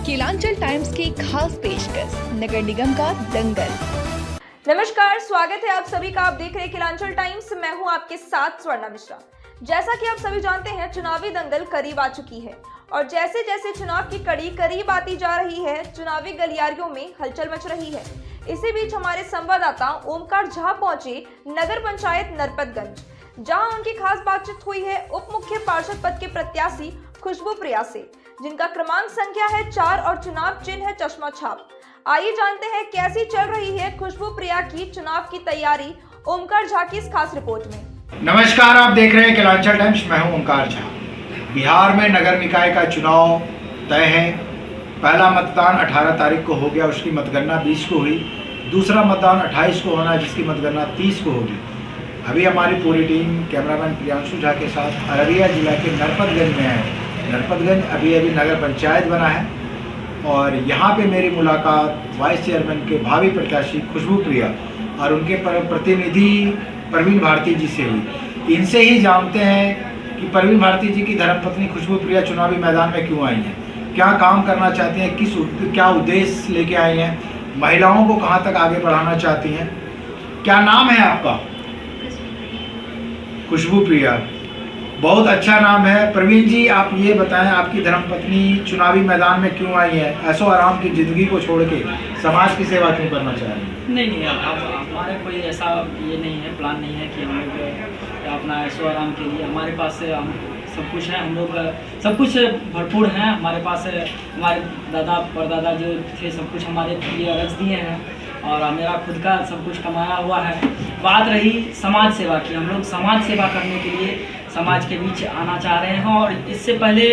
Kelanchal times की खास पेशकश नगर निगम का दंगल। नमस्कार, स्वागत है आप सभी का। आप देख रहे हैं केलांचल टाइम्स। मैं हूं आपके साथ स्वर्णा मिश्रा। जैसा कि आप सभी जानते हैं, चुनावी दंगल करीब आ चुकी है और जैसे जैसे चुनाव की कड़ी करीब आती जा रही है, चुनावी गलियारियों में हलचल मच रही है। इसी बीच हमारे संवाददाता ओमकार झा पहुंचे नगर पंचायत नरपतगंज, जहां उनकी खास बातचीत हुई है उप मुख्य पार्षद पद के प्रत्याशी खुशबू प्रिया से, जिनका क्रमांक संख्या है 4 और चुनाव चिन्ह है चश्मा छाप। आइए जानते हैं कैसी चल रही है खुशबू प्रिया की चुनाव की तैयारी, ओमकार झा की इस खास रिपोर्ट में। नमस्कार, आप देख रहे हैं केलांचल टाइम्स। मैं हूं ओमकार झा। बिहार में नगर निकाय का चुनाव तय है। पहला मतदान 18 तारीख को हो गया, उसकी मतगणना 20 को हुई। दूसरा मतदान 28 को होना है, जिसकी मतगणना 30 को होगी। अभी हमारी पूरी टीम कैमरामैन प्रियांशु झा के साथ अररिया जिला के नरपतगंज में है। नरपतगंज अभी नगर पंचायत बना है और यहाँ पे मेरी मुलाकात वाइस चेयरमैन के भावी प्रत्याशी खुशबू प्रिया और उनके प्रतिनिधि परवीन भारती जी से हुई। इनसे ही जानते हैं कि परवीन भारती जी की धर्मपत्नी खुशबू प्रिया चुनावी मैदान में क्यों आई हैं, क्या काम करना चाहती हैं, क्या उद्देश्य लेके आई हैं, महिलाओं को कहाँ तक आगे बढ़ाना चाहती हैं। क्या नाम है आपका? खुशबू प्रिया, बहुत अच्छा नाम है। प्रवीण जी, आप ये बताएं, आपकी धर्मपत्नी चुनावी मैदान में क्यों आई है? ऐशो आराम की जिंदगी को छोड़ के समाज की सेवा क्यों करना चाह रही हैं? नहीं, अब हमारे कोई ऐसा ये नहीं है, प्लान नहीं है कि हम लोग अपना ऐशो आराम के लिए, हमारे पास हम सब कुछ है, हम लोग सब कुछ भरपूर हैं हमारे पास। हमारे दादा परदादा जो थे सब कुछ हमारे लिए रच दिए हैं और मेरा खुद का सब कुछ कमाया हुआ है। बात रही समाज सेवा की, हम लोग समाज सेवा करने के लिए समाज के बीच आना चाह रहे हैं। और इससे पहले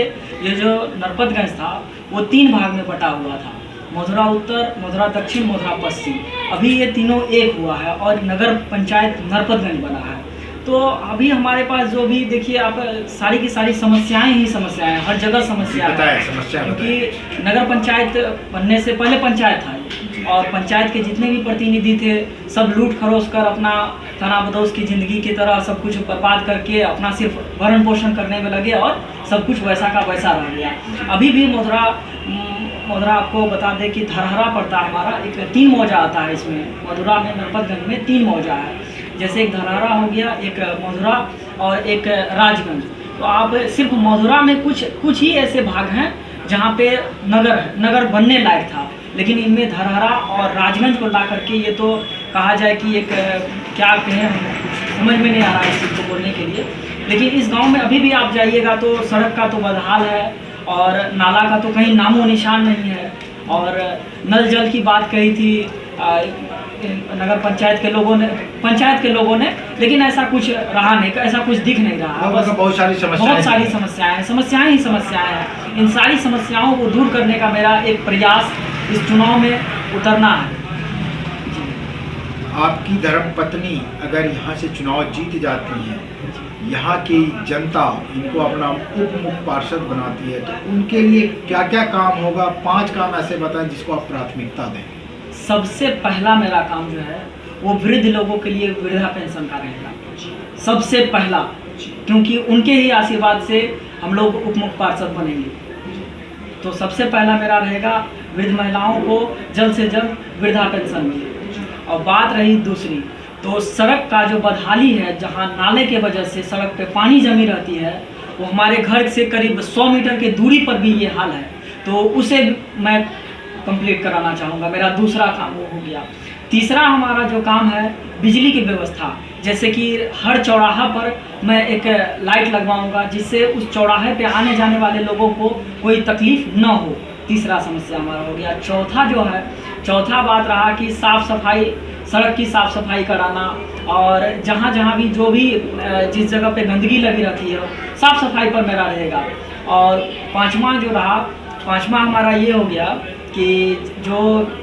ये जो नरपतगंज था वो 3 भाग में बटा हुआ था, मधुरा उत्तर, मधुरा दक्षिण, मधुरा पश्चिम। अभी ये तीनों एक हुआ है और नगर पंचायत नरपतगंज बना है। तो अभी हमारे पास जो भी देखिए आप, सारी की सारी समस्याएं ही समस्याएं हैं, हर जगह समस्या है। क्योंकि नगर पंचायत बनने से पहले पंचायत था और पंचायत के जितने भी प्रतिनिधि थे सब लूट खरोच कर अपना तना बदोश की ज़िंदगी की तरह सब कुछ बर्बाद करके अपना सिर्फ भरण पोषण करने में लगे और सब कुछ वैसा का वैसा रह गया। अभी भी मधुरा आपको बता दें कि धरहरा पड़ता है हमारा, एक 3 मौजा आता है इसमें। मधुरा में नरपतगंज में 3 मौजा है, जैसे एक धरहरा हो गया, एक मधुरा और एक राजगंज। तो आप सिर्फ मधुरा में कुछ ही ऐसे भाग हैं जहाँ पे नगर बनने लायक था, लेकिन इनमें धरहरा और राजगंज को ला करके ये तो कहा जाए कि एक क्या कहें, समझ में नहीं आ रहा है इस चीज़ को बोलने के लिए। लेकिन इस गांव में अभी भी आप जाइएगा तो सड़क का तो बदहाल है और नाला का तो कहीं नामो निशान नहीं है। और नल जल की बात कही थी नगर पंचायत के लोगों ने, लेकिन ऐसा कुछ रहा नहीं, ऐसा कुछ दिख नहीं रहा। बस बहुत सारी समस्याएं ही समस्याएं हैं। इन सारी समस्याओं को दूर करने का मेरा एक प्रयास इस चुनाव में उतरना है। आपकी धर्मपत्नी अगर यहाँ से चुनाव जीत जाती हैं, यहाँ की जनता इनको अपना उप मुख्य पार्षद बनाती है, तो उनके लिए क्या क्या काम होगा? 5 काम ऐसे बताएं जिसको आप प्राथमिकता दें। सबसे पहला मेरा काम जो है वो वृद्ध लोगों के लिए वृद्धा पेंशन का रहेगा, सबसे पहला, क्योंकि उनके ही आशीर्वाद से हम लोग उप मुख्य पार्षद बनेंगे। तो सबसे पहला मेरा रहेगा वृद्ध महिलाओं को जल्द से जल्द वृद्धा पेंशन मिले। और बात रही दूसरी, तो सड़क का जो बदहाली है, जहाँ नाले के वजह से सड़क पे पानी जमी रहती है, वो हमारे घर से करीब 100 मीटर की दूरी पर भी ये हाल है, तो उसे मैं कंप्लीट कराना चाहूँगा। मेरा दूसरा काम वो हो गया। तीसरा हमारा जो काम है बिजली की व्यवस्था, जैसे कि हर चौराहा पर मैं एक लाइट लगवाऊंगा जिससे उस चौराहे पे आने जाने वाले लोगों को कोई तकलीफ न हो। तीसरा समस्या हमारा हो गया। चौथा बात रहा कि साफ़ सफाई, सड़क की साफ़ सफाई कराना और जहाँ भी जो भी जिस जगह पे गंदगी लगी रहती है साफ़ सफाई पर मेरा रहेगा। और पाँचवा हमारा ये हो गया कि जो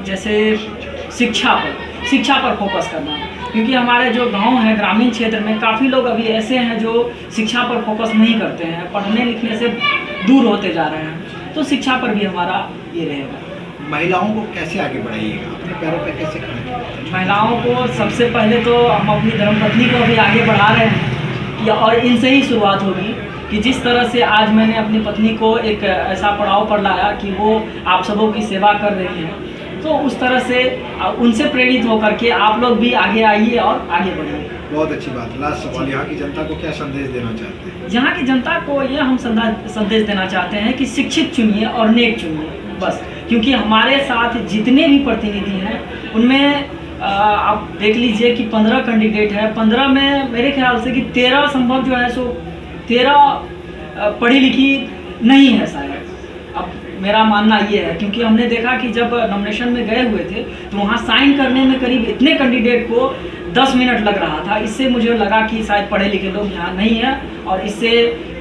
जैसे शिक्षा पर फोकस करना, क्योंकि हमारे जो गांव है ग्रामीण क्षेत्र में काफ़ी लोग अभी ऐसे हैं जो शिक्षा पर फोकस नहीं करते हैं, पढ़ने लिखने से दूर होते जा रहे हैं। तो शिक्षा पर भी हमारा ये रहेगा। महिलाओं को कैसे आगे बढ़ाइएगा, अपने पैरों पे कैसे खड़े? महिलाओं को सबसे पहले तो हम अपनी धर्मपत्नी को अभी आगे बढ़ा रहे हैं और इनसे ही शुरुआत होगी कि जिस तरह से आज मैंने अपनी पत्नी को एक ऐसा पड़ाव पर लाया कि वो आप सबों की सेवा कर रही हैं, तो उस तरह से उनसे प्रेरित होकर के आप लोग भी आगे आइए और आगे बढ़िए। बहुत अच्छी बात। लास्ट सवाल, यहाँ की जनता को क्या संदेश देना चाहते हैं? यहाँ की जनता को ये हम संदेश देना चाहते हैं कि शिक्षित चुनिए और नेक चुनिए बस, क्योंकि हमारे साथ जितने भी प्रतिनिधि हैं उनमें आप देख लीजिए कि 15 कैंडिडेट है, 15 में मेरे ख्याल से कि 13 संभव जो है सो 13 पढ़ी लिखी नहीं है शायद। अब मेरा मानना ये है, क्योंकि हमने देखा कि जब नॉमिनेशन में गए हुए थे तो वहाँ साइन करने में करीब इतने कैंडिडेट को 10 मिनट लग रहा था। इससे मुझे लगा कि शायद पढ़े लिखे लोग यहाँ नहीं हैं, और इससे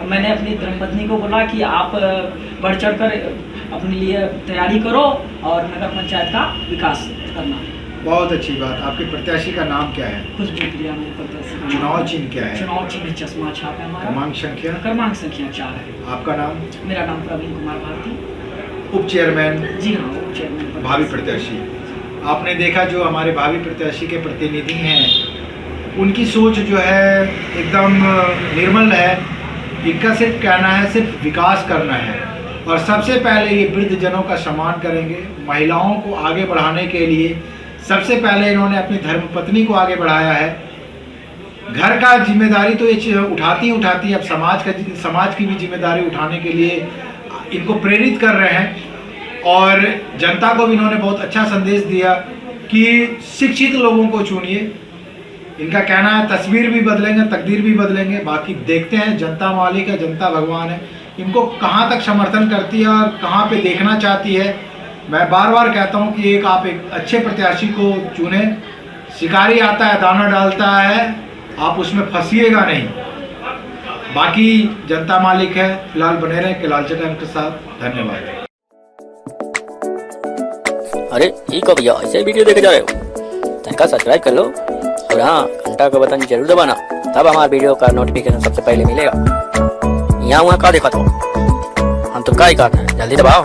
मैंने अपनी धर्मपत्नी को बोला कि आप बढ़ चढ़ कर अपने लिए तैयारी करो और नगर पंचायत का विकास करना। बहुत अच्छी बात। आपके प्रत्याशी का नाम क्या है? खुशबू प्रिया मेरे प्रत्याशी। चुनाव चिन्ह क्या है? चुनाव चिन्ह चश्मा छाप है हमारा। क्रमांक संख्या? क्रमांक संख्या 4 है। आपका नाम? मेरा नाम प्रवीण कुमार भारती। उप चेयरमैन? जी हाँ, उप चेयरमैन। भावी प्रत्याशी। आपने देखा जो हमारे भावी प्रत्याशी के प्रतिनिधि हैं, उनकी सोच जो है एकदम निर्मल है। इनका सिर्फ कहना है सिर्फ विकास करना है, और सबसे पहले ये वृद्ध जनों का सम्मान करेंगे। महिलाओं को आगे बढ़ाने के लिए सबसे पहले इन्होंने अपनी धर्मपत्नी को आगे बढ़ाया है। घर का जिम्मेदारी तो ये उठाती है, अब समाज की भी जिम्मेदारी उठाने के लिए इनको प्रेरित कर रहे हैं। और जनता को भी इन्होंने बहुत अच्छा संदेश दिया कि शिक्षित लोगों को चुनिए। इनका कहना है तस्वीर भी बदलेंगे, तकदीर भी बदलेंगे। बाकी देखते हैं, जनता मालिक है, जनता भगवान है, इनको कहाँ तक समर्थन करती है और कहाँ पे देखना चाहती है। मैं बार बार कहता हूँ कि आप एक अच्छे प्रत्याशी को चुने। शिकारी आता है, दाना डालता है, आप उसमें फंसिएगा नहीं। बाकी जनता मालिक है। फिलहाल बने रहें किलांचल टाइम्स के साथ। धन्यवाद। अरे ठीक है भैया, ऐसे वीडियो देखे जा रहे हो चैनल का सब्सक्राइब कर लो, और हाँ घंटा का बटन जरूर दबाना, तब हमारे वीडियो का नोटिफिकेशन सबसे पहले मिलेगा। यहाँ वहाँ का देखा तो हम तो क्या ही करते हैं, जल्दी दबाओ।